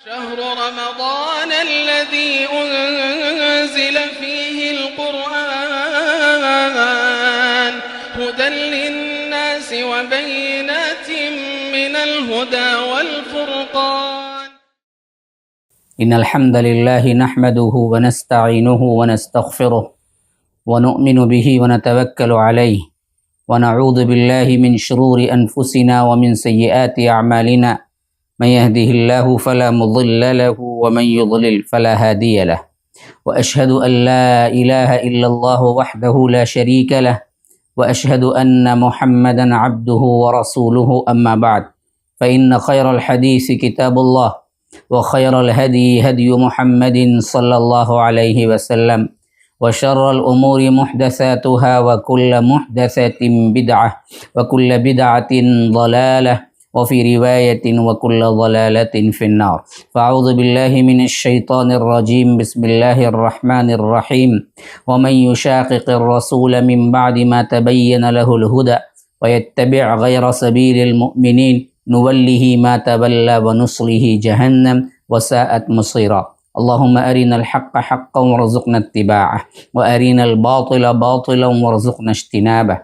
شهر رمضان الذي أنزل فيه القرآن هدى للناس وبينات من الهدى والفرقان. إن الحمد لله نحمده ونستعينه ونستغفره ونؤمن به ونتوكل عليه ونعوذ بالله من شرور أنفسنا ومن سيئات أعمالنا من يهده الله فلا مضل له ومن يضلل فلا هادي له وأشهد أن لا إله إلا الله وحده لا شريك له وأشهد أن محمدا عبده ورسوله أما بعد فإن خير الحديث كتاب الله وخير الهدي هدي محمد صلى الله عليه وسلم وشر الأمور محدثاتها وكل محدثة بدعة وكل بدعة ضلالة وفي رواية وكل ضلالة في النار. فأعوذ بالله من الشيطان الرجيم. بسم الله الرحمن الرحيم. ومن يشاقق الرسول من بعد ما تبين له الهدى ويتبع غير سبيل المؤمنين نوله ما تولى ونصله جهنم وساءت مصيرا. اللهم أرنا الحق حقا وارزقنا اتباعه وأرنا الباطل باطلا وارزقنا اجتنابه.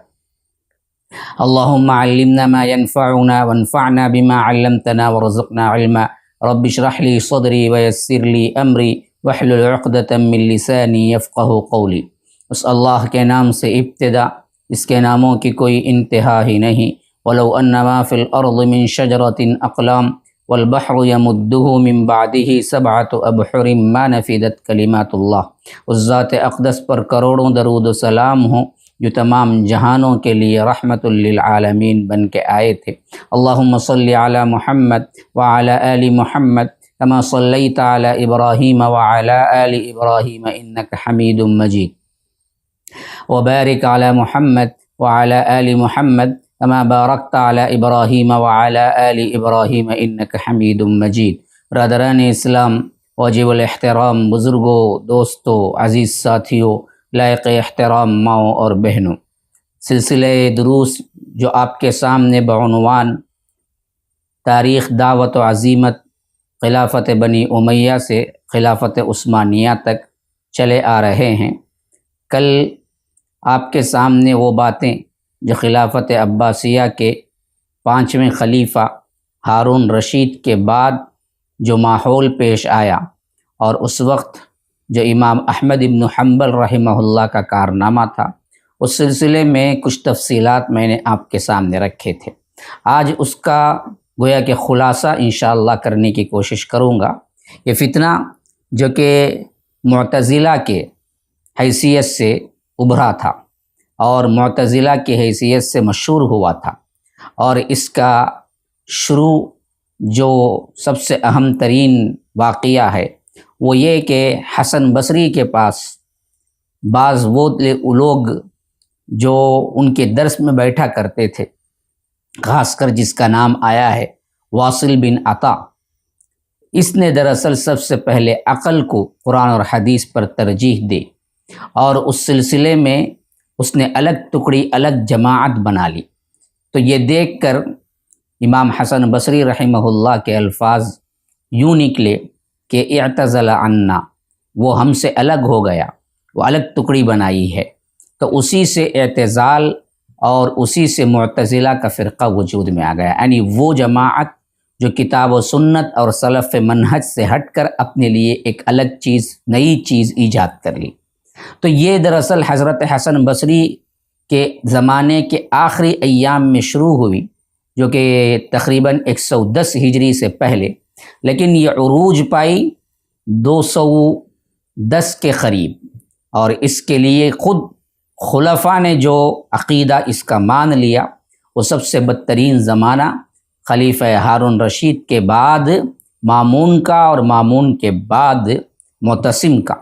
اللهم علمنا ما ينفعنا وانفعنا بما علمتنا وارزقنا علما. رب اشرح لي صدري ويسر لي أمري واحلل عقدة من لساني يفقه قولي. اس اللہ کے نام سے ابتدا، اس کے ناموں کی کوئی انتہا ہی نہیں. ولو ان ما فی الارض من شجرۃ اقلام والبحر يمده من بعده سبعة ابحر ما نفدت کلمات اللہ. اس ذات اقدس پر کروڑوں درود و سلام ہوں جو تمام جہانوں کے لیے رحمت للعالمین بن کے آئے تھے. اللہم صلی علی محمد وعلی آل محمد کما صلیت علی ابراہیم وعلی آل ابراہیم انک حمید مجید وبارک علی محمد وعلی آل محمد کما بارکت علی ابراہیم وعلی آل ابراہیم انک حمید مجید. برادران اسلام، واجب الاحترام بزرگوں، دوستوں، عزیز ساتھیوں، لائق احترام ماؤں اور بہنوں، سلسلہ دروس جو آپ کے سامنے بعنوان تاریخ دعوت و عزیمت خلافت بنی امیہ سے خلافت عثمانیہ تک چلے آ رہے ہیں. کل آپ کے سامنے وہ باتیں جو خلافت عباسیہ کے 5ویں خلیفہ ہارون رشید کے بعد جو ماحول پیش آیا اور اس وقت جو امام احمد ابن حنبل رحمہ اللہ کا کارنامہ تھا، اس سلسلے میں کچھ تفصیلات میں نے آپ کے سامنے رکھے تھے. آج اس کا گویا کہ خلاصہ انشاءاللہ کرنے کی کوشش کروں گا. یہ فتنہ جو کہ معتزلہ کے حیثیت سے ابھرا تھا اور معتزلہ کی حیثیت سے مشہور ہوا تھا، اور اس کا شروع جو سب سے اہم ترین واقعہ ہے وہ یہ کہ حسن بصری کے پاس بعض وہ لوگ جو ان کے درس میں بیٹھا کرتے تھے، خاص کر جس کا نام آیا ہے واصل بن عطا، اس نے دراصل سب سے پہلے عقل کو قرآن اور حدیث پر ترجیح دی، اور اس سلسلے میں اس نے الگ ٹکڑی، الگ جماعت بنا لی. تو یہ دیکھ کر امام حسن بصری رحمہ اللہ کے الفاظ یوں نکلے کہ اعتزل عنا، وہ ہم سے الگ ہو گیا، وہ الگ ٹکڑی بنائی ہے. تو اسی سے اعتزال اور اسی سے معتزلہ کا فرقہ وجود میں آ گیا، یعنی وہ جماعت جو کتاب و سنت اور سلف منہج سے ہٹ کر اپنے لیے ایک الگ چیز، نئی چیز ایجاد کر لی. تو یہ دراصل حضرت حسن بصری کے زمانے کے آخری ایام میں شروع ہوئی، جو کہ تقریباً 110 ہجری سے پہلے، لیکن یہ عروج پائی 210 کے قریب. اور اس کے لیے خود خلفاء نے جو عقیدہ اس کا مان لیا، وہ سب سے بدترین زمانہ خلیفہ ہارون رشید کے بعد مامون کا اور مامون کے بعد معتصم کا،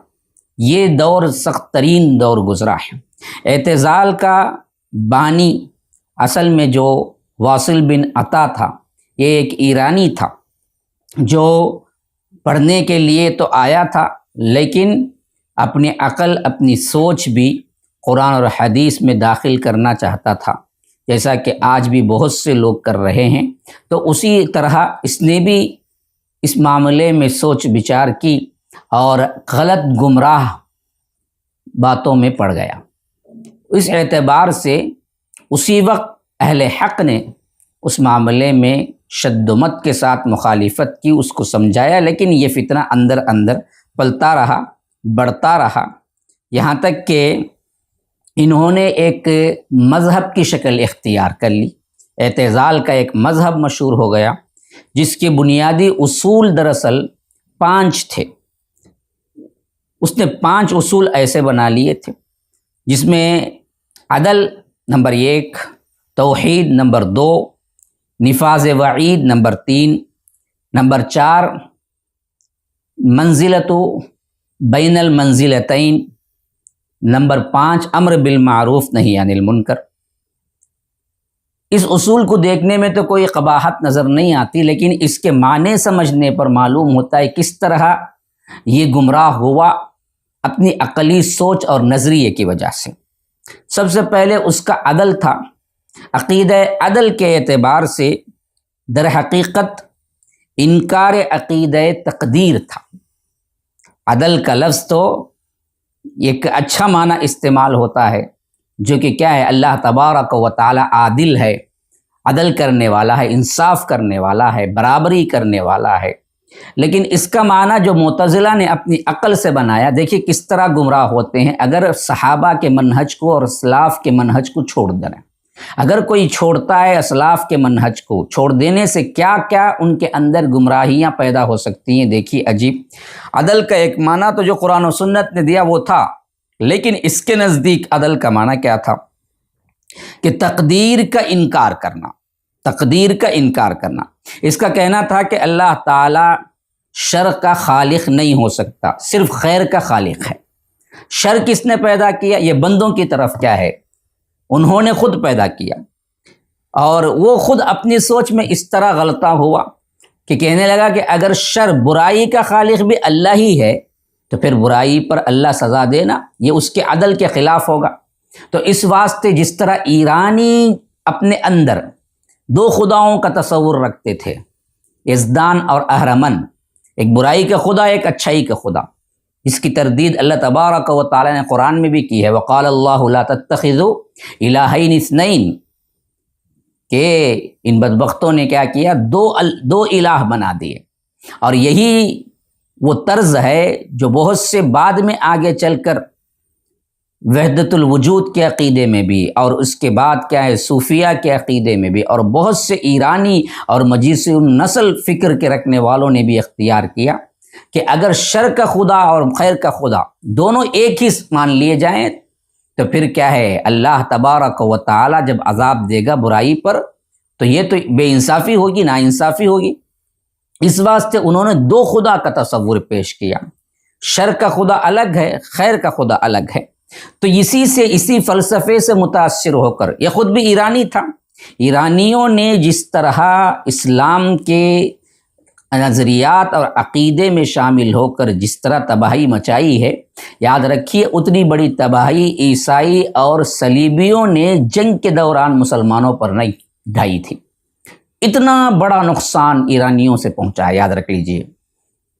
یہ دور سخت ترین دور گزرا ہے. اعتزال کا بانی اصل میں جو واصل بن عطا تھا، یہ ایک ایرانی تھا جو پڑھنے کے لیے تو آیا تھا، لیکن اپنی عقل، اپنی سوچ بھی قرآن اور حدیث میں داخل کرنا چاہتا تھا، جیسا کہ آج بھی بہت سے لوگ کر رہے ہیں. تو اسی طرح اس نے بھی اس معاملے میں سوچ بچار کی اور غلط گمراہ باتوں میں پڑ گیا۔ اس اعتبار سے اسی وقت اہل حق نے اس معاملے میں شدت کے ساتھ مخالفت کی، اس کو سمجھایا، لیکن یہ فتنہ اندر اندر پلتا رہا، بڑھتا رہا، یہاں تک کہ انہوں نے ایک مذہب کی شکل اختیار کر لی۔ اعتزال کا ایک مذہب مشہور ہو گیا جس کے بنیادی اصول دراصل 5 تھے۔ اس نے 5 اصول ایسے بنا لیے تھے جس میں عدل نمبر 1، توحید نمبر 2، نفاذ وعید نمبر 3، نمبر 4 منزلت بین المنزلتین، نمبر 5 امر بالمعروف نہی عن المنکر۔ اس اصول کو دیکھنے میں تو کوئی قباحت نظر نہیں آتی، لیکن اس کے معنی سمجھنے پر معلوم ہوتا ہے کس طرح یہ گمراہ ہوا اپنی عقلی سوچ اور نظریے کی وجہ سے۔ سب سے پہلے اس کا عدل تھا۔ عقیدہ عدل کے اعتبار سے در حقیقت انکار عقیدہ تقدیر تھا۔ عدل کا لفظ تو ایک اچھا معنی استعمال ہوتا ہے، جو کہ کیا ہے، اللہ تبارک و تعالی عادل ہے، عدل کرنے والا ہے، انصاف کرنے والا ہے، برابری کرنے والا ہے۔ لیکن اس کا معنی جو معتزلہ نے اپنی عقل سے بنایا، دیکھیے کس طرح گمراہ ہوتے ہیں اگر صحابہ کے منہج کو اور اسلاف کے منہج کو چھوڑ دیں۔ اگر کوئی چھوڑتا ہے اسلاف کے منہج کو، چھوڑ دینے سے کیا کیا ان کے اندر گمراہیاں پیدا ہو سکتی ہیں۔ دیکھیے عجیب، عدل کا ایک معنی تو جو قرآن و سنت نے دیا وہ تھا، لیکن اس کے نزدیک عدل کا معنی کیا تھا کہ تقدیر کا انکار کرنا۔ تقدیر کا انکار کرنا، اس کا کہنا تھا کہ اللہ تعالی شر کا خالق نہیں ہو سکتا، صرف خیر کا خالق ہے۔ شر کس نے پیدا کیا؟ یہ بندوں کی طرف کیا ہے، انہوں نے خود پیدا کیا، اور وہ خود اپنی سوچ میں اس طرح غلطہ ہوا کہ کہنے لگا کہ اگر شر، برائی کا خالق بھی اللہ ہی ہے تو پھر برائی پر اللہ سزا دینا یہ اس کے عدل کے خلاف ہوگا۔ تو اس واسطے جس طرح ایرانی اپنے اندر 2 خداؤں کا تصور رکھتے تھے، یزدان اور اہرمن، ایک برائی کا خدا، ایک اچھائی کا خدا، اس کی تردید اللہ تبارک و تعالی نے قرآن میں بھی کی ہے۔ وقال اللہ لا تتخذوا الہین اثنین، کہ ان بدبختوں نے کیا کیا، دو الہ بنا دیے۔ اور یہی وہ طرز ہے جو بہت سے بعد میں آگے چل کر وحدت الوجود کے عقیدے میں بھی، اور اس کے بعد کیا ہے صوفیہ کے عقیدے میں بھی، اور بہت سے ایرانی اور مجوسی النسل فکر کے رکھنے والوں نے بھی اختیار کیا کہ اگر شر کا خدا اور خیر کا خدا دونوں ایک ہی مان لیے جائیں تو پھر کیا ہے، اللہ تبارک و تعالی جب عذاب دے گا برائی پر تو یہ تو بے انصافی ہوگی، نا انصافی ہوگی۔ اس واسطے انہوں نے 2 خدا کا تصور پیش کیا، شر کا خدا الگ ہے، خیر کا خدا الگ ہے۔ تو اسی فلسفے سے متاثر ہو کر، یہ خود بھی ایرانی تھا، ایرانیوں نے جس طرح اسلام کے نظریات اور عقیدے میں شامل ہو کر جس طرح تباہی مچائی ہے، یاد رکھیے اتنی بڑی تباہی عیسائی اور صلیبیوں نے جنگ کے دوران مسلمانوں پر نہیں ڈھائی تھی۔ اتنا بڑا نقصان ایرانیوں سے پہنچا ہے، یاد رکھ لیجئے۔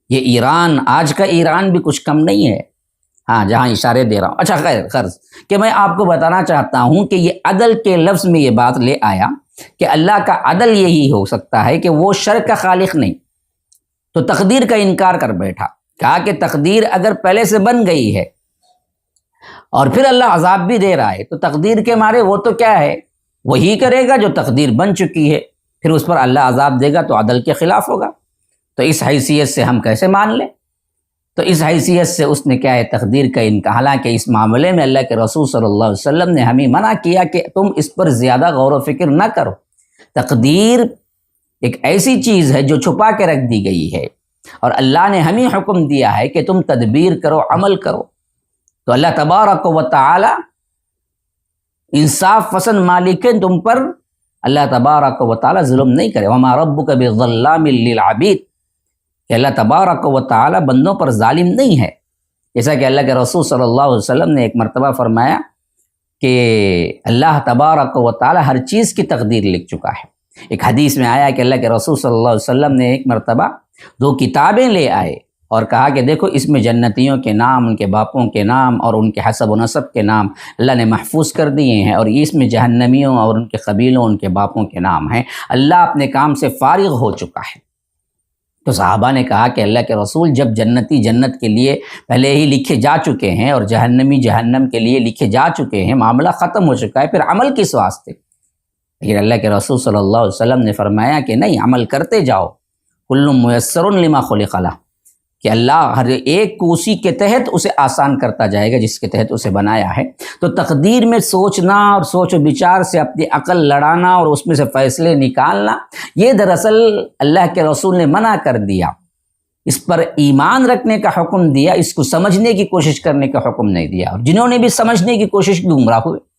یہ ایران، آج کا ایران بھی کچھ کم نہیں ہے، ہاں جہاں اشارے دے رہا ہوں۔ اچھا خیر غرض کہ میں آپ کو بتانا چاہتا ہوں کہ یہ عدل کے لفظ میں یہ بات لے آیا کہ اللہ کا عدل یہی ہو سکتا ہے کہ وہ شر کا خالق نہیں، تو تقدیر کا انکار کر بیٹھا، کہا کہ تقدیر اگر پہلے سے بن گئی ہے اور پھر اللہ عذاب بھی دے رہا ہے تو تقدیر کے مارے وہ تو کیا ہے، وہی کرے گا جو تقدیر بن چکی ہے، پھر اس پر اللہ عذاب دے گا تو عدل کے خلاف ہوگا۔ تو اس حیثیت سے ہم کیسے مان لیں؟ تو اس حیثیت سے اس نے کیا ہے تقدیر کا انکار، حالانکہ اس معاملے میں اللہ کے رسول صلی اللہ علیہ وسلم نے ہمیں منع کیا کہ تم اس پر زیادہ غور و فکر نہ کرو۔ تقدیر ایک ایسی چیز ہے جو چھپا کے رکھ دی گئی ہے، اور اللہ نے ہمیں حکم دیا ہے کہ تم تدبیر کرو، عمل کرو۔ تو اللہ تبارک و تعالی انصاف پسند مالک ہے، تم پر اللہ تبارک و تعالی ظلم نہیں کرے۔ وما ربک بظلام للعبید، کہ اللہ تبارک و تعالی بندوں پر ظالم نہیں ہے، جیسا کہ اللہ کے رسول صلی اللہ علیہ وسلم نے ایک مرتبہ فرمایا کہ اللہ تبارک و تعالی ہر چیز کی تقدیر لکھ چکا ہے۔ ایک حدیث میں آیا کہ اللہ کے رسول صلی اللہ علیہ وسلم نے ایک مرتبہ 2 کتابیں لے آئے اور کہا کہ دیکھو اس میں جنتیوں کے نام، ان کے باپوں کے نام اور ان کے حسب و نسب کے نام اللہ نے محفوظ کر دیے ہیں، اور اس میں جہنمیوں اور ان کے قبیلوں، ان کے باپوں کے نام ہیں۔ اللہ اپنے کام سے فارغ ہو چکا ہے۔ تو صحابہ نے کہا کہ اللہ کے رسول، جب جنتی جنت کے لیے پہلے ہی لکھے جا چکے ہیں اور جہنمی جہنم کے لیے لکھے جا چکے ہیں، معاملہ ختم ہو چکا ہے، پھر عمل کس واسطے؟ لیکن اللہ کے رسول صلی اللہ علیہ وسلم نے فرمایا کہ نہیں، عمل کرتے جاؤ، کل میسر لما خلق لہ، کہ اللہ ہر ایک کو اسی کے تحت اسے آسان کرتا جائے گا جس کے تحت اسے بنایا ہے۔ تو تقدیر میں سوچنا اور سوچ و بچار سے اپنی عقل لڑانا اور اس میں سے فیصلے نکالنا، یہ دراصل اللہ کے رسول نے منع کر دیا۔ اس پر ایمان رکھنے کا حکم دیا، اس کو سمجھنے کی کوشش کرنے کا حکم نہیں دیا، اور جنہوں نے بھی سمجھنے کی کوشش گمراہ ہوئے۔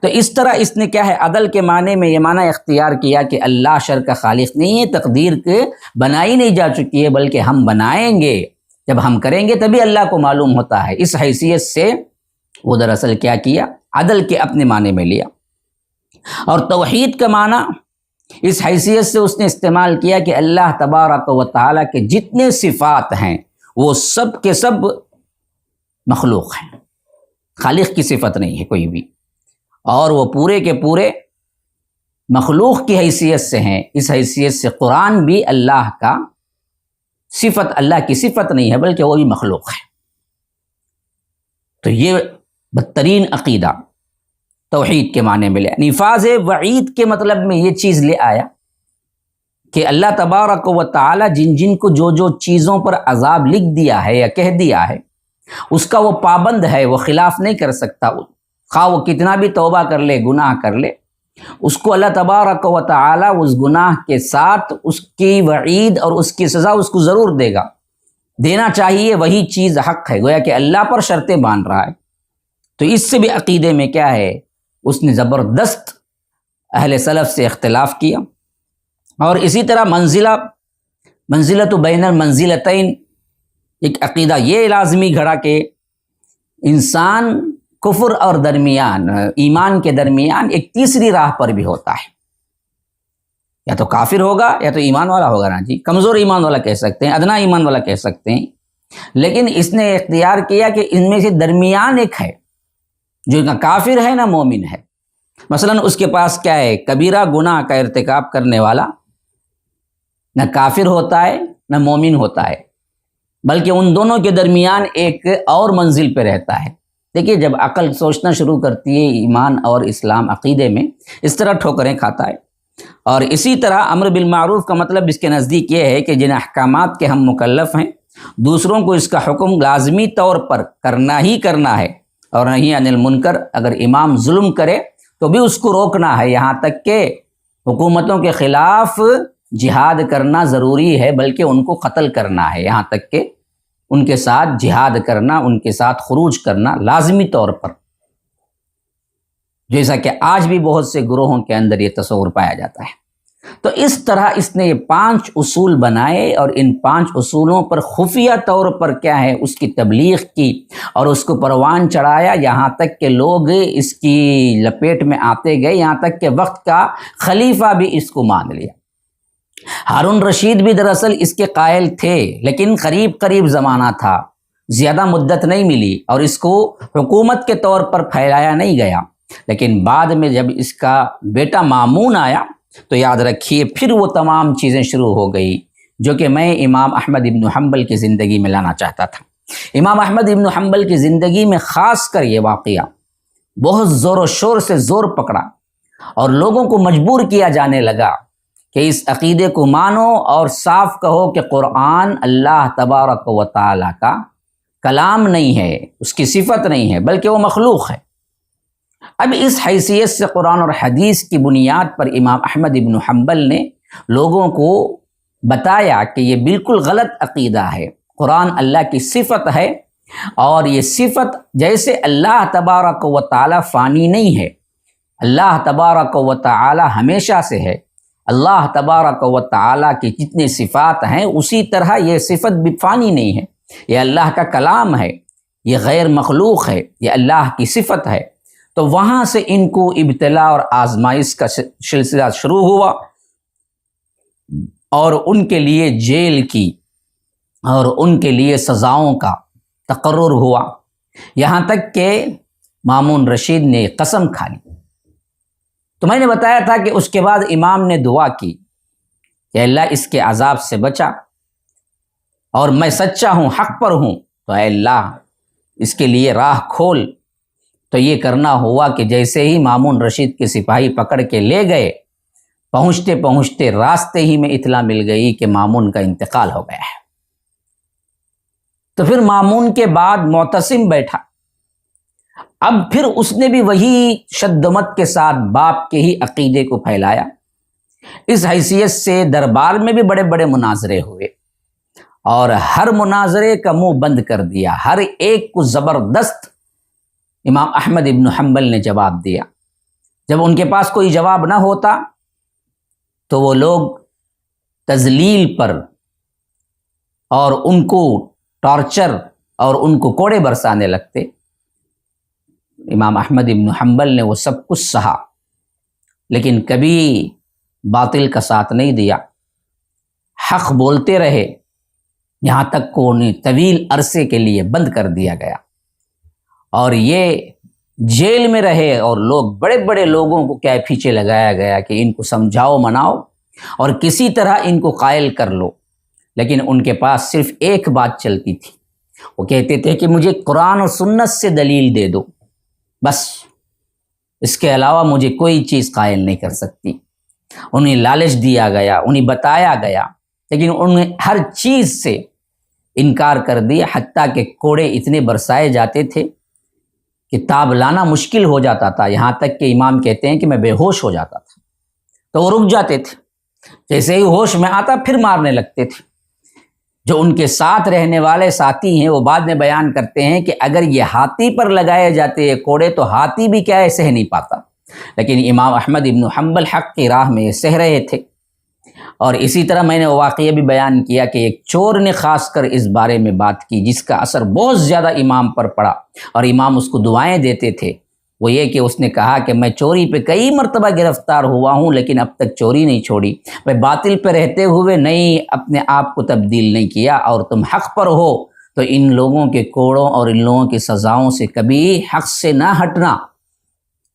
تو اس طرح اس نے کیا ہے، عدل کے معنی میں یہ معنی اختیار کیا کہ اللہ شر کا خالق نہیں ہے، تقدیر کے بنائی نہیں جا چکی ہے، بلکہ ہم بنائیں گے، جب ہم کریں گے تبھی اللہ کو معلوم ہوتا ہے۔ اس حیثیت سے وہ دراصل کیا کیا، عدل کے اپنے معنی میں لیا۔ اور توحید کا معنی اس حیثیت سے اس نے استعمال کیا کہ اللہ تبارک و تعالیٰ کے جتنے صفات ہیں وہ سب کے سب مخلوق ہیں، خالق کی صفت نہیں ہے کوئی بھی، اور وہ پورے کے پورے مخلوق کی حیثیت سے ہیں۔ اس حیثیت سے قرآن بھی اللہ کا صفت، اللہ کی صفت نہیں ہے بلکہ وہ بھی مخلوق ہے۔ تو یہ بدترین عقیدہ توحید کے معنی میں لے، نفاذ وعید کے مطلب میں یہ چیز لے آیا کہ اللہ تبارک و تعالی جن جن کو جو جو چیزوں پر عذاب لکھ دیا ہے یا کہہ دیا ہے، اس کا وہ پابند ہے، وہ خلاف نہیں کر سکتا، خواہ وہ کتنا بھی توبہ کر لے، گناہ کر لے، اس کو اللہ تبارک و تعالی اس گناہ کے ساتھ اس کی وعید اور اس کی سزا اس کو ضرور دے گا، دینا چاہیے، وہی چیز حق ہے، گویا کہ اللہ پر شرطیں باندھ رہا ہے۔ تو اس سے بھی عقیدے میں کیا ہے، اس نے زبردست اہل سلف سے اختلاف کیا۔ اور اسی طرح منزلت بین المنزلتین، ایک عقیدہ یہ لازمی گھڑا کہ انسان کفر اور درمیان، ایمان کے درمیان ایک تیسری راہ پر بھی ہوتا ہے، یا تو کافر ہوگا یا تو ایمان والا ہوگا، نا جی، کمزور ایمان والا کہہ سکتے ہیں، ادنا ایمان والا کہہ سکتے ہیں، لیکن اس نے اختیار کیا کہ ان میں سے درمیان ایک ہے جو نہ کافر ہے نہ مومن ہے۔ مثلا اس کے پاس کیا ہے، کبیرہ گناہ کا ارتکاب کرنے والا نہ کافر ہوتا ہے نہ مومن ہوتا ہے، بلکہ ان دونوں کے درمیان ایک اور منزل پہ رہتا ہے۔ دیکھیے، جب عقل سوچنا شروع کرتی ہے ایمان اور اسلام عقیدے میں، اس طرح ٹھوکریں کھاتا ہے۔ اور اسی طرح امر بالمعروف کا مطلب اس کے نزدیک یہ ہے کہ جن احکامات کے ہم مکلف ہیں، دوسروں کو اس کا حکم لازمی طور پر کرنا ہی کرنا ہے، اور نہی عن المنکر، اگر امام ظلم کرے تو بھی اس کو روکنا ہے، یہاں تک کہ حکومتوں کے خلاف جہاد کرنا ضروری ہے، بلکہ ان کو قتل کرنا ہے، یہاں تک کہ ان کے ساتھ جہاد کرنا، ان کے ساتھ خروج کرنا لازمی طور پر، جیسا کہ آج بھی بہت سے گروہوں کے اندر یہ تصور پایا جاتا ہے۔ تو اس طرح اس نے یہ 5 اصول بنائے، اور ان 5 اصولوں پر خفیہ طور پر کیا ہے، اس کی تبلیغ کی اور اس کو پروان چڑھایا، یہاں تک کہ لوگ اس کی لپیٹ میں آتے گئے، یہاں تک کہ وقت کا خلیفہ بھی اس کو مان لیا۔ ہارون رشید بھی دراصل اس کے قائل تھے، لیکن قریب زمانہ تھا، زیادہ مدت نہیں ملی، اور اس کو حکومت کے طور پر پھیلایا نہیں گیا۔ لیکن بعد میں جب اس کا بیٹا مامون آیا تو یاد رکھیے پھر وہ تمام چیزیں شروع ہو گئی جو کہ میں امام احمد ابن حنبل کی زندگی میں لانا چاہتا تھا۔ امام احمد ابن حنبل کی زندگی میں خاص کر یہ واقعہ بہت زور و شور سے زور پکڑا، اور لوگوں کو مجبور کیا جانے لگا کہ اس عقیدے کو مانو اور صاف کہو کہ قرآن اللہ تبارک و تعالیٰ کا کلام نہیں ہے، اس کی صفت نہیں ہے، بلکہ وہ مخلوق ہے۔ اب اس حیثیت سے قرآن اور حدیث کی بنیاد پر امام احمد ابن حنبل نے لوگوں کو بتایا کہ یہ بالکل غلط عقیدہ ہے۔ قرآن اللہ کی صفت ہے، اور یہ صفت جیسے اللہ تبارک و تعالیٰ فانی نہیں ہے، اللہ تبارک و تعالیٰ ہمیشہ سے ہے، اللہ تبارک و تعالیٰ کی جتنے صفات ہیں اسی طرح یہ صفت بھی فانی نہیں ہے، یہ اللہ کا کلام ہے، یہ غیر مخلوق ہے، یہ اللہ کی صفت ہے۔ تو وہاں سے ان کو ابتلا اور آزمائش کا سلسلہ شروع ہوا، اور ان کے لیے جیل کی اور ان کے لیے سزاؤں کا تقرر ہوا، یہاں تک کہ مامون رشید نے قسم کھا لی۔ تو میں نے بتایا تھا کہ اس کے بعد امام نے دعا کی کہ اللہ اس کے عذاب سے بچا، اور میں سچا ہوں، حق پر ہوں، تو اے اللہ اس کے لیے راہ کھول۔ تو یہ کرنا ہوا کہ جیسے ہی مامون رشید کے سپاہی پکڑ کے لے گئے، پہنچتے پہنچتے راستے ہی میں اطلاع مل گئی کہ مامون کا انتقال ہو گیا ہے۔ تو پھر مامون کے بعد معتصم بیٹھا، اب پھر اس نے بھی وہی شدت کے ساتھ باپ کے ہی عقیدے کو پھیلایا۔ اس حیثیت سے دربار میں بھی بڑے بڑے مناظرے ہوئے، اور ہر مناظرے کا منہ بند کر دیا، ہر ایک کو زبردست امام احمد ابن حنبل نے جواب دیا۔ جب ان کے پاس کوئی جواب نہ ہوتا تو وہ لوگ تذلیل پر اور ان کو ٹارچر اور ان کو کوڑے برسانے لگتے۔ امام احمد ابن حنبل نے وہ سب کچھ سہا، لیکن کبھی باطل کا ساتھ نہیں دیا، حق بولتے رہے، یہاں تک کہ انہیں طویل عرصے کے لیے بند کر دیا گیا، اور یہ جیل میں رہے، اور لوگ بڑے بڑے لوگوں کو کیا پیچھے لگایا گیا کہ ان کو سمجھاؤ مناؤ اور کسی طرح ان کو قائل کر لو، لیکن ان کے پاس صرف ایک بات چلتی تھی، وہ کہتے تھے کہ مجھے قرآن اور سنت سے دلیل دے دو، بس اس کے علاوہ مجھے کوئی چیز قائل نہیں کر سکتی۔ انہیں لالچ دیا گیا، انہیں بتایا گیا، لیکن انہیں ہر چیز سے انکار کر دیا، حتیٰ کہ کوڑے اتنے برسائے جاتے تھے کہ تاب لانا مشکل ہو جاتا تھا، یہاں تک کہ امام کہتے ہیں کہ میں بے ہوش ہو جاتا تھا، تو وہ رک جاتے تھے، جیسے ہی ہوش میں آتا پھر مارنے لگتے تھے۔ جو ان کے ساتھ رہنے والے ساتھی ہیں وہ بعد میں بیان کرتے ہیں کہ اگر یہ ہاتھی پر لگائے جاتے یہ کوڑے تو ہاتھی بھی کیا ہے سہ نہیں پاتا، لیکن امام احمد ابن حنبل حق کی راہ میں سہ رہے تھے۔ اور اسی طرح میں نے وہ واقعہ بھی بیان کیا کہ ایک چور نے خاص کر اس بارے میں بات کی جس کا اثر بہت زیادہ امام پر پڑا، اور امام اس کو دعائیں دیتے تھے۔ وہ یہ کہ اس نے کہا کہ میں چوری پہ کئی مرتبہ گرفتار ہوا ہوں لیکن اب تک چوری نہیں چھوڑی، میں باطل پہ رہتے ہوئے نہیں اپنے آپ کو تبدیل نہیں کیا، اور تم حق پر ہو تو ان لوگوں کے کوڑوں اور ان لوگوں کی سزاؤں سے کبھی حق سے نہ ہٹنا۔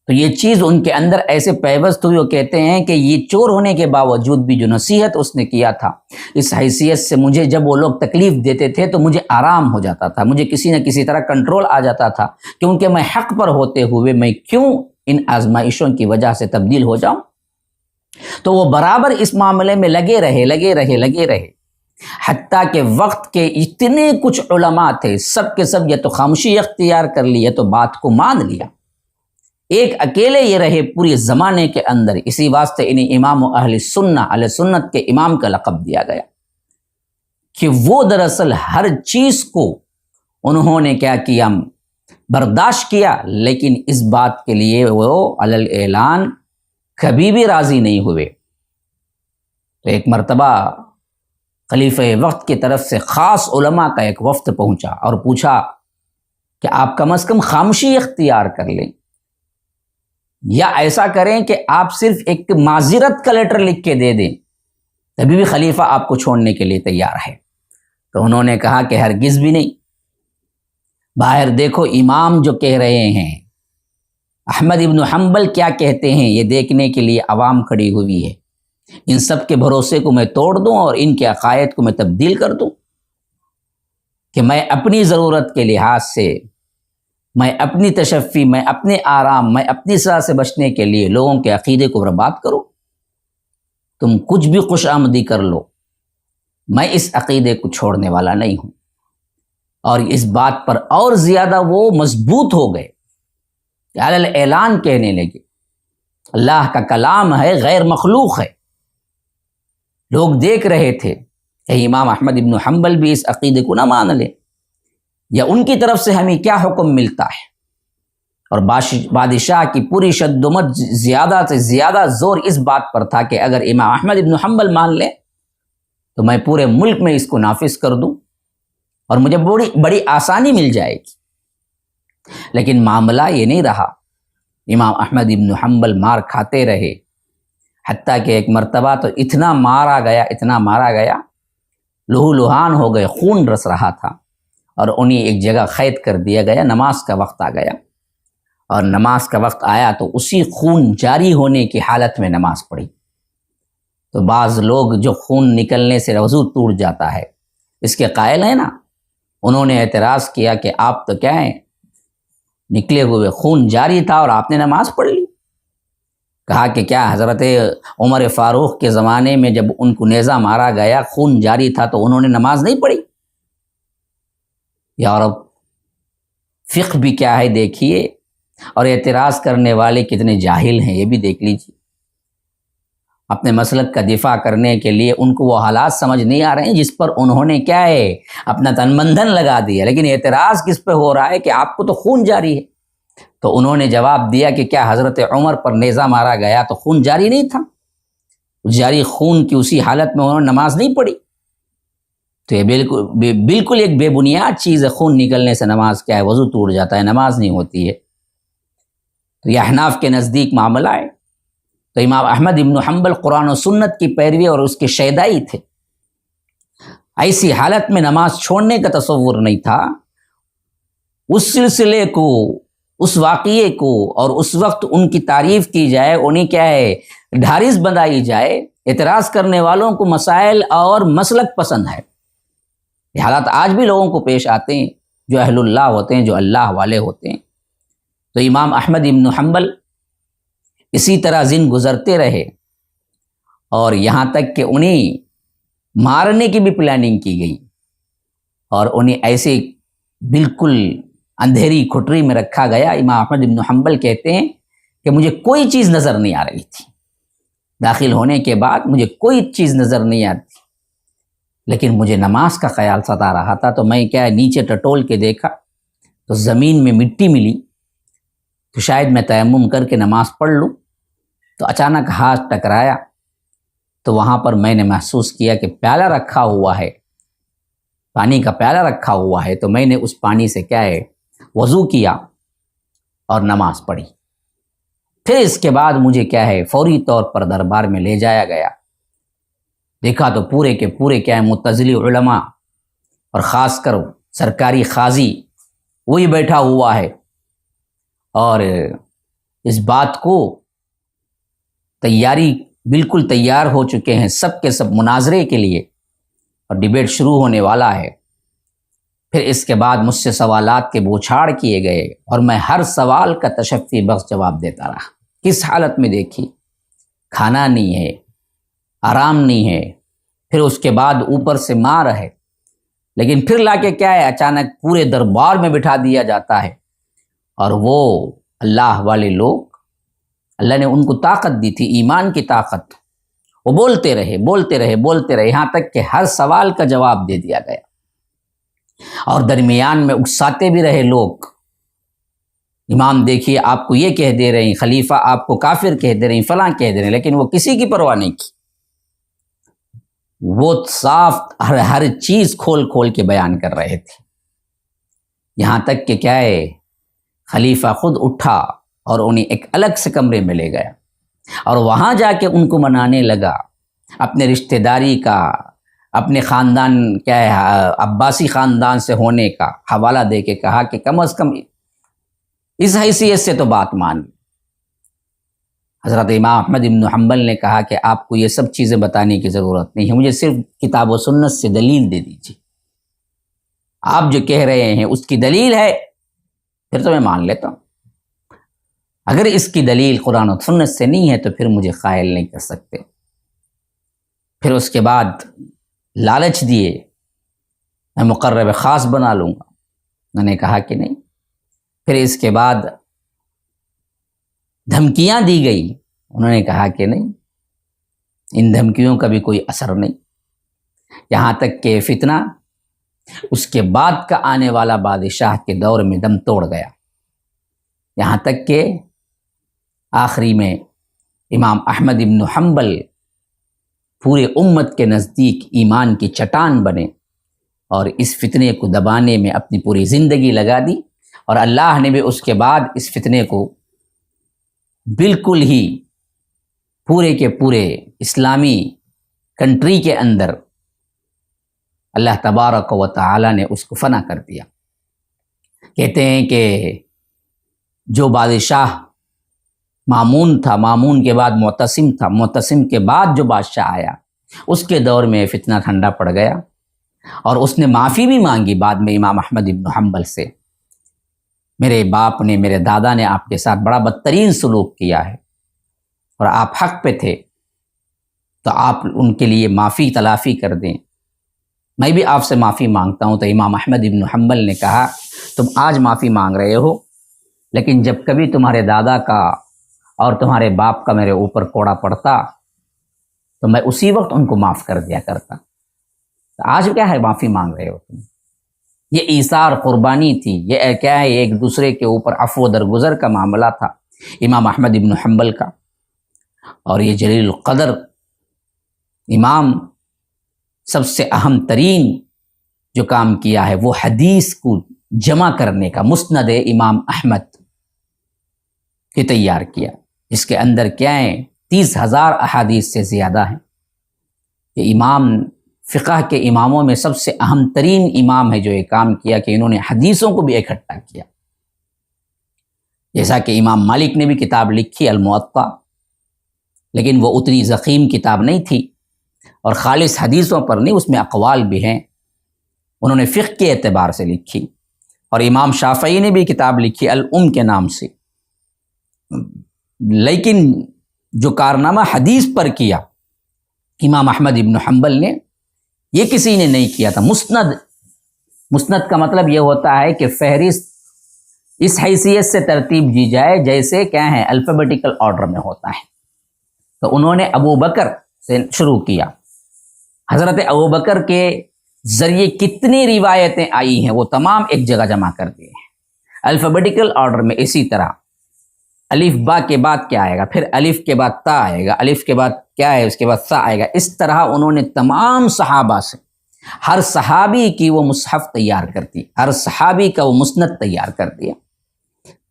تو یہ چیز ان کے اندر ایسے پیوست ہوئی، وہ کہتے ہیں کہ یہ چور ہونے کے باوجود بھی جو نصیحت اس نے کیا تھا، اس حیثیت سے مجھے جب وہ لوگ تکلیف دیتے تھے تو مجھے آرام ہو جاتا تھا، مجھے کسی نہ کسی طرح کنٹرول آ جاتا تھا، کیونکہ میں حق پر ہوتے ہوئے میں کیوں ان آزمائشوں کی وجہ سے تبدیل ہو جاؤں۔ تو وہ برابر اس معاملے میں لگے رہے، حتیٰ کہ وقت کے اتنے کچھ علماء تھے، سب کے سب یا تو خاموشی اختیار کر لی یا تو بات کو مان لیا، ایک اکیلے یہ رہے پورے زمانے کے اندر۔ اسی واسطے انہیں امام اہل سنت کے امام کا لقب دیا گیا کہ وہ دراصل ہر چیز کو انہوں نے کیا کیا، برداشت کیا، لیکن اس بات کے لیے وہ علی الاعلان کبھی بھی راضی نہیں ہوئے۔ تو ایک مرتبہ خلیفہ وقت کی طرف سے خاص علماء کا ایک وفد پہنچا اور پوچھا کہ آپ کم از کم خاموشی اختیار کر لیں، یا ایسا کریں کہ آپ صرف ایک معذرت کا لیٹر لکھ کے دے دیں، تبھی بھی خلیفہ آپ کو چھوڑنے کے لیے تیار ہے۔ تو انہوں نے کہا کہ ہرگز بھی نہیں، باہر دیکھو امام جو کہہ رہے ہیں، احمد ابن حنبل کیا کہتے ہیں، یہ دیکھنے کے لیے عوام کھڑی ہوئی ہے، ان سب کے بھروسے کو میں توڑ دوں اور ان کے عقائد کو میں تبدیل کر دوں کہ میں اپنی ضرورت کے لحاظ سے، میں اپنی تشفی، میں اپنے آرام، میں اپنی سزا سے بچنے کے لیے لوگوں کے عقیدے کو برباد کروں؟ تم کچھ بھی خوش آمدی کر لو، میں اس عقیدے کو چھوڑنے والا نہیں ہوں۔ اور اس بات پر اور زیادہ وہ مضبوط ہو گئے، علی الاعلان کہنے لگے اللہ کا کلام ہے، غیر مخلوق ہے۔ لوگ دیکھ رہے تھے کہ امام احمد ابن حنبل بھی اس عقیدے کو نہ مان لے، یا ان کی طرف سے ہمیں کیا حکم ملتا ہے۔ اور بادشاہ کی پوری شدت زیادہ سے زیادہ زور اس بات پر تھا کہ اگر امام احمد ابن حنبل مان لیں تو میں پورے ملک میں اس کو نافذ کر دوں اور مجھے بڑی آسانی مل جائے گی۔ لیکن معاملہ یہ نہیں رہا، امام احمد ابن حنبل مار کھاتے رہے، حتیٰ کہ ایک مرتبہ تو اتنا مارا گیا لہو لہان ہو گئے، خون رس رہا تھا، اور انہیں ایک جگہ قید کر دیا گیا۔ نماز کا وقت آ گیا، اور نماز کا وقت آیا تو اسی خون جاری ہونے کی حالت میں نماز پڑھی۔ تو بعض لوگ جو خون نکلنے سے وضو ٹوٹ جاتا ہے اس کے قائل ہیں نا، انہوں نے اعتراض کیا کہ آپ تو کیا ہیں، نکلے ہوئے خون جاری تھا اور آپ نے نماز پڑھ لی۔ کہا کہ کیا حضرت عمر فاروق کے زمانے میں جب ان کو نیزہ مارا گیا خون جاری تھا تو انہوں نے نماز نہیں پڑھی؟ یا رب، فقہ بھی کیا ہے دیکھیے، اور اعتراض کرنے والے کتنے جاہل ہیں یہ بھی دیکھ لیجیے۔ اپنے مسلک کا دفاع کرنے کے لیے ان کو وہ حالات سمجھ نہیں آ رہے ہیں جس پر انہوں نے کیا ہے اپنا تن من دھن لگا دیا، لیکن اعتراض کس پہ ہو رہا ہے کہ آپ کو تو خون جاری ہے۔ تو انہوں نے جواب دیا کہ کیا حضرت عمر پر نیزہ مارا گیا تو خون جاری نہیں تھا؟ جاری خون کی اسی حالت میں انہوں نے نماز نہیں پڑھی؟ تو یہ بالکل ایک بے بنیاد چیز ہے۔ خون نکلنے سے نماز کیا ہے، وضو ٹوٹ جاتا ہے، نماز نہیں ہوتی ہے۔ تو یہ احناف کے نزدیک معاملہ ہے۔ تو امام احمد ابن حنبل قرآن و سنت کی پیروی اور اس کے شیدائی تھے۔ ایسی حالت میں نماز چھوڑنے کا تصور نہیں تھا۔ اس سلسلے کو، اس واقعے کو اور اس وقت ان کی تعریف کی جائے، انہیں کیا ہے ڈھارس بندائی جائے۔ اعتراض کرنے والوں کو مسائل اور مسلک پسند ہے۔ یہ حالات آج بھی لوگوں کو پیش آتے ہیں جو اہل اللہ ہوتے ہیں، جو اللہ والے ہوتے ہیں۔ تو امام احمد ابن حنبل اسی طرح زن گزرتے رہے، اور یہاں تک کہ انہیں مارنے کی بھی پلاننگ کی گئی، اور انہیں ایسے بالکل اندھیری کھٹری میں رکھا گیا۔ امام احمد ابن حنبل کہتے ہیں کہ مجھے کوئی چیز نظر نہیں آ رہی تھی، داخل ہونے کے بعد مجھے کوئی چیز نظر نہیں آتی، لیکن مجھے نماز کا خیال ستا رہا تھا۔ تو میں کیا نیچے ٹٹول کے دیکھا تو زمین میں مٹی ملی، تو شاید میں تیمم کر کے نماز پڑھ لوں۔ تو اچانک ہاتھ ٹکرایا، تو وہاں پر میں نے محسوس کیا کہ پیالہ رکھا ہوا ہے، پانی کا پیالہ رکھا ہوا ہے۔ تو میں نے اس پانی سے کیا ہے وضو کیا اور نماز پڑھی۔ پھر اس کے بعد مجھے کیا ہے فوری طور پر دربار میں لے جایا گیا۔ دیکھا تو پورے کے پورے کیا ہے معتزلی علماء، اور خاص کر سرکاری قاضی وہی بیٹھا ہوا ہے، اور اس بات کو تیاری بالکل تیار ہو چکے ہیں سب کے سب مناظرے کے لیے، اور ڈیبیٹ شروع ہونے والا ہے۔ پھر اس کے بعد مجھ سے سوالات کے بوچھاڑ کیے گئے، اور میں ہر سوال کا تشفی بخش جواب دیتا رہا۔ کس حالت میں دیکھی، کھانا نہیں ہے، آرام نہیں ہے، پھر اس کے بعد اوپر سے مار ہے، لیکن پھر لا کے کیا ہے اچانک پورے دربار میں بٹھا دیا جاتا ہے، اور وہ اللہ والے لوگ، اللہ نے ان کو طاقت دی تھی، ایمان کی طاقت، وہ بولتے رہے یہاں تک کہ ہر سوال کا جواب دے دیا گیا، اور درمیان میں اکساتے بھی رہے لوگ۔ امام دیکھیے آپ کو یہ کہہ دے رہے ہیں، خلیفہ آپ کو کافر کہہ دے رہے ہیں، فلاں کہہ دے رہے ہیں، لیکن وہ کسی کی پرواہ نہیں کی۔ وہ صاف ہر چیز کھول کھول کے بیان کر رہے تھے، یہاں تک کہ کیا ہے خلیفہ خود اٹھا اور انہیں ایک الگ سے کمرے میں لے گیا، اور وہاں جا کے ان کو منانے لگا، اپنے رشتہ داری کا، اپنے خاندان کیا ہے عباسی خاندان سے ہونے کا حوالہ دے کے کہا کہ کم از کم اس حیثیت سے تو بات مان۔ حضرت امام احمد ابن حنبل نے کہا کہ آپ کو یہ سب چیزیں بتانے کی ضرورت نہیں ہے، مجھے صرف کتاب و سنت سے دلیل دے دیجیے، آپ جو کہہ رہے ہیں اس کی دلیل ہے پھر تو میں مان لیتا ہوں، اگر اس کی دلیل قرآن و سنت سے نہیں ہے تو پھر مجھے قائل نہیں کر سکتے۔ پھر اس کے بعد لالچ دیے، میں مقرب خاص بنا لوں گا، میں نے کہا کہ نہیں۔ پھر اس کے بعد دھمکیاں دی گئی، انہوں نے کہا کہ نہیں، ان دھمکیوں کا بھی کوئی اثر نہیں، یہاں تک کہ فتنہ اس کے بعد کا آنے والا بادشاہ کے دور میں دم توڑ گیا، یہاں تک کہ آخری میں امام احمد ابن حنبل پورے امت کے نزدیک ایمان کی چٹان بنے، اور اس فتنے کو دبانے میں اپنی پوری زندگی لگا دی، اور اللہ نے بھی اس کے بعد اس فتنے کو بالکل ہی پورے کے پورے اسلامی کنٹری کے اندر اللہ تبارک و تعالی نے اس کو فنا کر دیا۔ کہتے ہیں کہ جو بادشاہ مامون تھا، مامون کے بعد معتصم تھا، معتصم کے بعد جو بادشاہ آیا، اس کے دور میں فتنہ ٹھنڈا پڑ گیا، اور اس نے معافی بھی مانگی بعد میں امام احمد ابن حنبل سے، میرے باپ نے، میرے دادا نے آپ کے ساتھ بڑا بدترین سلوک کیا ہے اور آپ حق پہ تھے، تو آپ ان کے لیے معافی تلافی کر دیں، میں بھی آپ سے معافی مانگتا ہوں۔ تو امام احمد ابن حنبل نے کہا تم آج معافی مانگ رہے ہو، لیکن جب کبھی تمہارے دادا کا اور تمہارے باپ کا میرے اوپر کوڑا پڑتا تو میں اسی وقت ان کو معاف کر دیا کرتا، تو آج کیا ہے معافی مانگ رہے ہو تم؟ یہ ایثار قربانی تھی، یہ کیا ہے ایک دوسرے کے اوپر عفو درگزر کا معاملہ تھا امام احمد ابن حنبل کا۔ اور یہ جلیل القدر امام سب سے اہم ترین جو کام کیا ہے وہ حدیث کو جمع کرنے کا، مسند امام احمد کی تیار کیا، اس کے اندر کیا ہے 30,000 احادیث سے زیادہ ہیں۔ یہ امام فقہ کے اماموں میں سب سے اہم ترین امام ہے جو یہ کام کیا کہ انہوں نے حدیثوں کو بھی اکٹھا کیا۔ جیسا کہ امام مالک نے بھی کتاب لکھی الموطا، لیکن وہ اتنی ضخیم کتاب نہیں تھی اور خالص حدیثوں پر نہیں، اس میں اقوال بھی ہیں، انہوں نے فقہ کے اعتبار سے لکھی۔ اور امام شافعی نے بھی کتاب لکھی الام کے نام سے، لیکن جو کارنامہ حدیث پر کیا امام احمد ابن حنبل نے، یہ کسی نے نہیں کیا تھا۔ مسند کا مطلب یہ ہوتا ہے کہ فہرست اس حیثیت سے ترتیب دی جائے جیسے کیا ہے الفابیٹیکل آرڈر میں ہوتا ہے۔ تو انہوں نے ابو بکر سے شروع کیا، حضرت ابو بکر کے ذریعے کتنی روایتیں آئی ہیں وہ تمام ایک جگہ جمع کر دیے ہیں الفابیٹیکل آرڈر میں۔ اسی طرح الف با کے بعد کیا آئے گا، پھر الف کے بعد تا آئے گا، الف کے بعد کیا ہے اس کے بعد سا آئے گا۔ اس طرح انہوں نے تمام صحابہ سے ہر صحابی کی وہ مصحف تیار کر دی، ہر صحابی کا وہ مسند تیار کر دیا،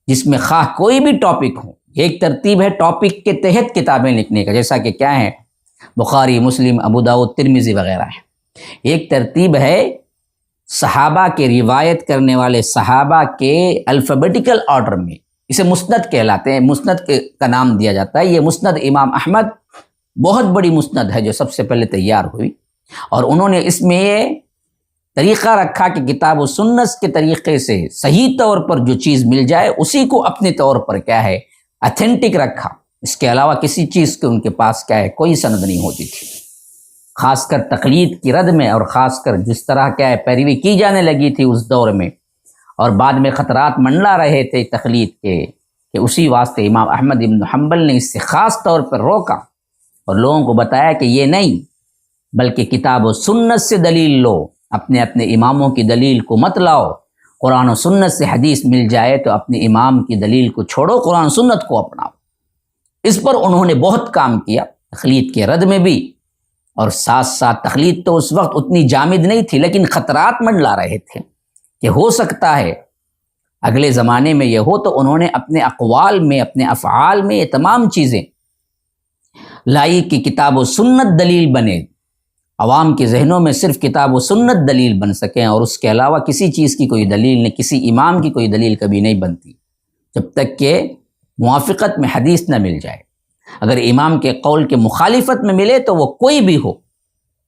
جس میں خواہ کوئی بھی ٹاپک ہو۔ ایک ترتیب ہے ٹاپک کے تحت کتابیں لکھنے کا، جیسا کہ کیا ہے بخاری، مسلم، ابو داؤد، ترمذی وغیرہ ہے۔ ایک ترتیب ہے صحابہ کے روایت کرنے والے صحابہ کے الفابیٹیکل آرڈر میں، اسے مسند کہلاتے ہیں، مسند کا نام دیا جاتا ہے۔ یہ مسند امام احمد بہت بڑی مسند ہے جو سب سے پہلے تیار ہوئی، اور انہوں نے اس میں یہ طریقہ رکھا کہ کتاب و سنت کے طریقے سے صحیح طور پر جو چیز مل جائے اسی کو اپنے طور پر کیا ہے اتھینٹک رکھا، اس کے علاوہ کسی چیز کے ان کے پاس کیا ہے کوئی سند نہیں ہوتی تھی، خاص کر تقلید کی رد میں، اور خاص کر جس طرح کیا ہے پیروی کی جانے لگی تھی اس دور میں، اور بعد میں خطرات منڈلا رہے تھے تقلید کے، کہ اسی واسطے امام احمد ابن حنبل نے اس سے خاص طور پر روکا اور لوگوں کو بتایا کہ یہ نہیں، بلکہ کتاب و سنت سے دلیل لو، اپنے اپنے اماموں کی دلیل کو مت لاؤ، قرآن و سنت سے حدیث مل جائے تو اپنے امام کی دلیل کو چھوڑو، قرآن و سنت کو اپناؤ۔ اس پر انہوں نے بہت کام کیا تقلید کے رد میں بھی، اور ساتھ ساتھ تقلید تو اس وقت اتنی جامد نہیں تھی، لیکن خطرات منڈلا رہے تھے کہ ہو سکتا ہے اگلے زمانے میں یہ ہو، تو انہوں نے اپنے اقوال میں، اپنے افعال میں یہ تمام چیزیں لائی کہ کتاب و سنت دلیل بنے، عوام کے ذہنوں میں صرف کتاب و سنت دلیل بن سکیں، اور اس کے علاوہ کسی چیز کی کوئی دلیل نہیں، کسی امام کی کوئی دلیل کبھی نہیں بنتی جب تک کہ موافقت میں حدیث نہ مل جائے۔ اگر امام کے قول کے مخالفت میں ملے تو وہ کوئی بھی ہو،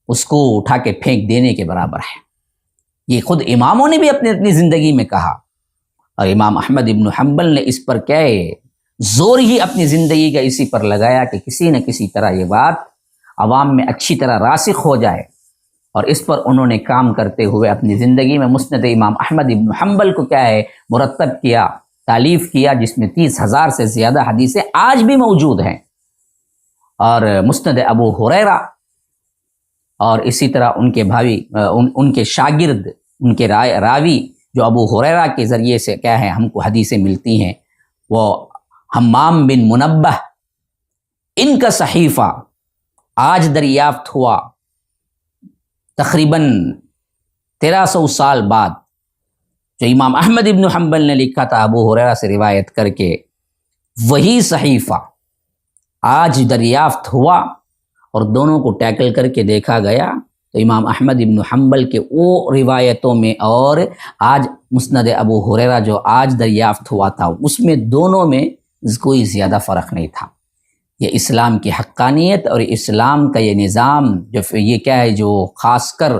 اس کو اٹھا کے پھینک دینے کے برابر ہے۔ یہ خود اماموں نے بھی اپنی زندگی میں کہا، اور امام احمد ابن حنبل نے اس پر کیا ہے زور ہی اپنی زندگی کا اسی پر لگایا کہ کسی نہ کسی طرح یہ بات عوام میں اچھی طرح راسخ ہو جائے، اور اس پر انہوں نے کام کرتے ہوئے اپنی زندگی میں مسند امام احمد ابن حنبل کو کیا ہے مرتب کیا، تالیف کیا، جس میں 30,000 سے زیادہ حدیثیں آج بھی موجود ہیں، اور مسند ابو ہریرہ، اور اسی طرح ان کے بھائی ان کے شاگرد، ان کے راوی جو ابو ہریرہ کے ذریعے سے کیا ہے ہم کو حدیثیں ملتی ہیں، وہ حمام بن منبہ، ان کا صحیفہ آج دریافت ہوا تقریباً 1300 سال بعد، جو امام احمد ابن حنبل نے لکھا تھا ابو ہریرہ سے روایت کر کے، وہی صحیفہ آج دریافت ہوا اور دونوں کو ٹیکل کر کے دیکھا گیا تو امام احمد ابن حنبل کے وہ روایتوں میں اور آج مسند ابو ہریرہ جو آج دریافت ہوا تھا اس میں دونوں میں کوئی زیادہ فرق نہیں تھا۔ یہ اسلام کی حقانیت اور اسلام کا یہ نظام جو یہ کیا ہے، جو خاص کر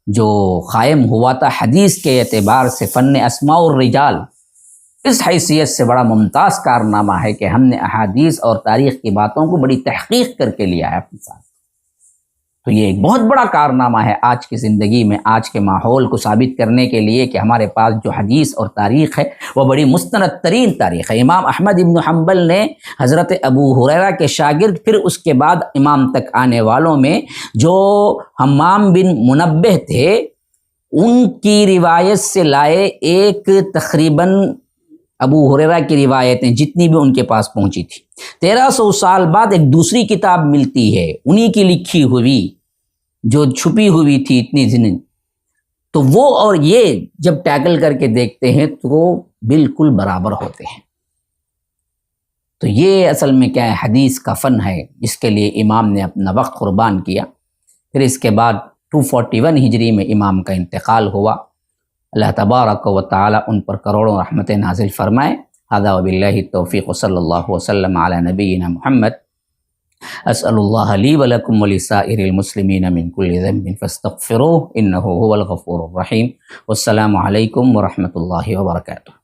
جو قائم ہوا تھا حدیث کے اعتبار سے، فن اسماء الرجال، اس حیثیت سے بڑا ممتاز کارنامہ ہے کہ ہم نے احادیث اور تاریخ کی باتوں کو بڑی تحقیق کر کے لیا ہے اپنے ساتھ۔ تو یہ ایک بہت بڑا کارنامہ ہے آج کی زندگی میں، آج کے ماحول کو ثابت کرنے کے لیے کہ ہمارے پاس جو حدیث اور تاریخ ہے وہ بڑی مستند ترین تاریخ ہے۔ امام احمد ابن حنبل نے حضرت ابو ہریرہ کے شاگرد، پھر اس کے بعد امام تک آنے والوں میں جو حمام بن منبہ تھے، ان کی روایت سے لائے ایک تقریباً ابو ہریرہ کی روایتیں جتنی بھی ان کے پاس پہنچی تھی، 1300 سال بعد ایک دوسری کتاب ملتی ہے انہی کی لکھی ہوئی جو چھپی ہوئی تھی اتنی دن، تو وہ اور یہ جب ٹیکل کر کے دیکھتے ہیں تو وہ بالکل برابر ہوتے ہیں۔ تو یہ اصل میں کیا ہے، حدیث کا فن ہے جس کے لیے امام نے اپنا وقت قربان کیا۔ پھر اس کے بعد 241 ہجری میں امام کا انتقال ہوا۔ اللہ تبارک و تعالی ان پر کروڑوں رحمتیں نازل فرمائے۔ ھذا وباللہ التوفیق، صلی اللہ وسلم علی نبینا محمد۔ اسأل اللہ لی ولکم ولسائر المسلمین من کل ذنب فاستغفروہ انہ هو الغفور الرحیم۔ والسلام علیکم ورحمۃ اللہ وبرکاتہ۔